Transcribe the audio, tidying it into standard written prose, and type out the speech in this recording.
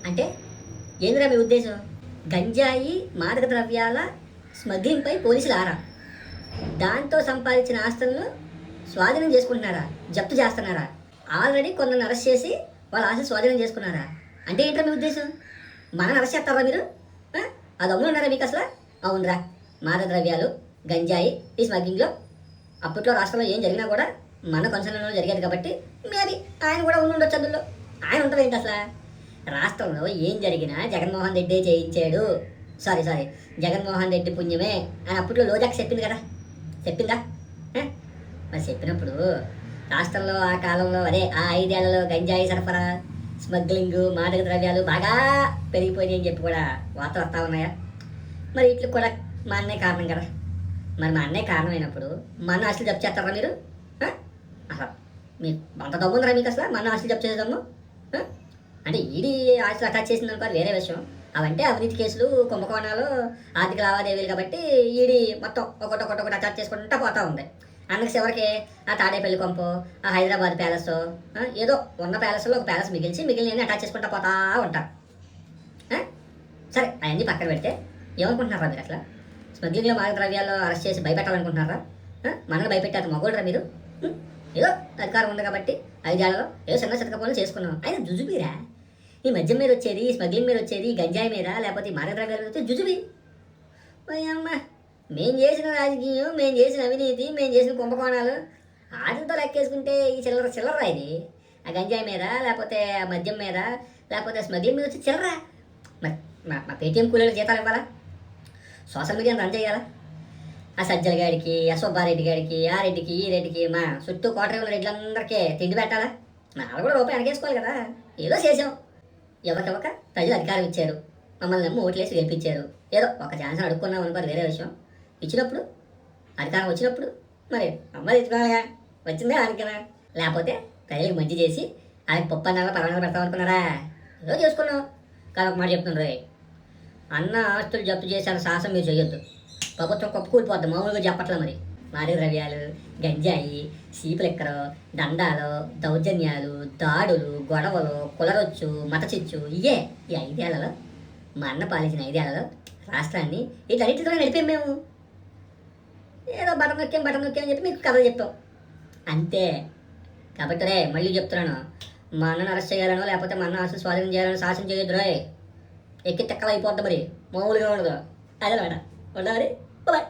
అంటే ఏందిరా మీ ఉద్దేశం? గంజాయి మాదక ద్రవ్యాల స్మగ్లింగ్పై పోలీసులు ఆరా, దాంతో సంపాదించిన ఆస్తులను స్వాధీనం చేసుకుంటున్నారా, జప్తు చేస్తున్నారా? ఆల్రెడీ కొందరిని అరెస్ట్ చేసి వాళ్ళ ఆస్తులు స్వాధీనం చేసుకున్నారా? అంటే ఏంటో మీ ఉద్దేశం? మనని అరెస్ట్ చేస్తారా మీరు? అది అమ్ములు ఉన్నారా మీకు అసలు? అవునరా, మాదక ద్రవ్యాలు గంజాయి ఈ స్మగ్లింగ్లో అప్పట్లో రాష్ట్రంలో ఏం జరిగినా కూడా మన కన్సర్న్లో జరిగేది కాబట్టి మేబీ ఆయన కూడా ఉండొచ్చు అందులో. ఆయన ఉంటుంది ఏంటి అసలు? రాష్ట్రంలో ఏం జరిగినా జగన్మోహన్ రెడ్డి చేయించాడు, సారీ జగన్మోహన్ రెడ్డి పుణ్యమే అని అప్పట్లో లోజాక్ చెప్పింది కదా, చెప్పిందా? మరి చెప్పినప్పుడు రాష్ట్రంలో ఆ కాలంలో ఆ 5 ఏళ్లలో గంజాయి సరఫరా, స్మగ్లింగ్, మాదక ద్రవ్యాలు బాగా పెరిగిపోయినాయి అని చెప్పి కూడా వార్తలు వస్తూ ఉన్నాయా? మరి ఇట్లు కూడా మా అన్నయ్య కారణం కదా. మరి మా అన్నయ్య కారణమైనప్పుడు మన ఆస్తులు జప్తు చేస్తారా మీరు? అసలు మీకు అంత దమ్ముందిరా మీకు అసలు మన ఆస్తులు జప్తు చేసే దమ్ము? అంటే ఈడీ ఆస్తులు అటాచ్ చేసింది అనుకో, వేరే విషయం. అవంటే అవినీతి కేసులు, కుంభకోణాలు, ఆర్థిక లావాదేవీలు కాబట్టి ఈడీ మొత్తం ఒకటి అటాచ్ చేసుకుంటూ పోతూ ఉంది. అందుకు చివరికి ఆ తాడేపల్లి కొంప, ఆ హైదరాబాద్ ప్యాలెస్, ఏదో ఉన్న ప్యాలెస్లో ఒక ప్యాలెస్ మిగిలిన అటాచ్ చేసుకుంటూ పోతా ఉంటారు. సరే, అవన్నీ పక్కన పెడితే ఏమనుకుంటున్నారా మీరు అసలు? స్మగ్లింగ్లో మాదక ద్రవ్యాల్లో అరెస్ట్ చేసి భయపెట్టాలనుకుంటున్నారా? మనల్ని భయపెట్టారు మగోడరా మీరు? ఏదో అధికారం ఉంది కాబట్టి 5 ఏళ్లలో ఏదో చిన్న చితక పనులు చేసుకున్నాం. అయినా జుజుబీరా ఈ మద్యం మీద వచ్చేది, ఈ స్మగ్లింగ్ మీద వచ్చేది, గంజాయి మీద లేకపోతే ఈ మాదక ద్రవ్యాల మీద వచ్చేది జుజుబీ. అమ్మ, మేము చేసిన రాజకీయం, మేము చేసిన అవినీతి, మేము చేసిన కుంభకోణాలు వాటితో లెక్కేసుకుంటే ఈ చిల్లర ఇది. ఆ గంజాయి మీద లేకపోతే ఆ మద్యం మీద లేకపోతే స్మగ్లింగ్ మీద వచ్చి చిల్లరా. మరి మా పేటీఎం కూలీలకు జీతాలు ఇవ్వాలా? సోషల్ మీడియాని రన్ చేయాలా? ఆ సజ్జల గారికి, ఆ సుబ్బారెడ్డి గారికి, ఆ రెడ్డికి, ఈ రెడ్డికి, మా చుట్టూ కోటరేవుల రెడ్లందరికీ తిండి పెట్టాలా? నాలుగు కూడా రూపాయి వెనకేసుకోవాలి కదా. ఏదో చేసాం, ఎవరికొక ప్రజలు అధికారం ఇచ్చారు, మమ్మల్ని నమ్మి ఓట్లేసి గెలిపించారు. ఏదో ఒక ఛాన్స్ అడుక్కున్నాం అనుకోరు, వేరే విషయం. ఇచ్చినప్పుడు అధికారం వచ్చినప్పుడు మరి అమ్మాయి ఇచ్చుకోవాలిగా. వచ్చిందే అనుకున్నా, లేకపోతే ప్రజలకు మంచి చేసి ఆయనకి పప్పు అన్నాలో పరమాణాలు పెడతాం అనుకున్నారా? ఏదో చేసుకున్నాం. కానీ ఒక మాట చెప్తున్నారు, అన్న ఆస్తులు జప్తు చేశాను సాహసం మీరు చేయొద్దు, ప్రభుత్వం కొప్పు కూలిపోద్ది. మామూలుగా చెప్పట్లే. మరి మాదక ద్రవ్యాలు, గంజాయి, సీపులెక్కరు, దండాలు, దౌర్జన్యాలు, దాడులు, గొడవలు, కులరొచ్చు, మతచిచ్చు, ఈ 5 ఏళ్లలో మా అన్న పాలించిన 5 ఏళ్లలో రాష్ట్రాన్ని వీటన్నిటితో నడిపాం మేము. ఏదో బటన్ నొక్కాం అని చెప్పి మీకు కథలు చెప్తాం అంతే. కాబట్టి రే, మళ్ళీ చెప్తున్నాను, మా అన్నను అరెస్ట్ చేయాలనో లేకపోతే మా అన్న ఆస్తులు స్వాధీనం చేయాలని సాహసం చేయొద్దు రే. ఎక్కి తెక్కలు అయిపోద్ది, మరి మామూలుగా ఉండదు. అదే మేడం ఉండాలి. బాయ్.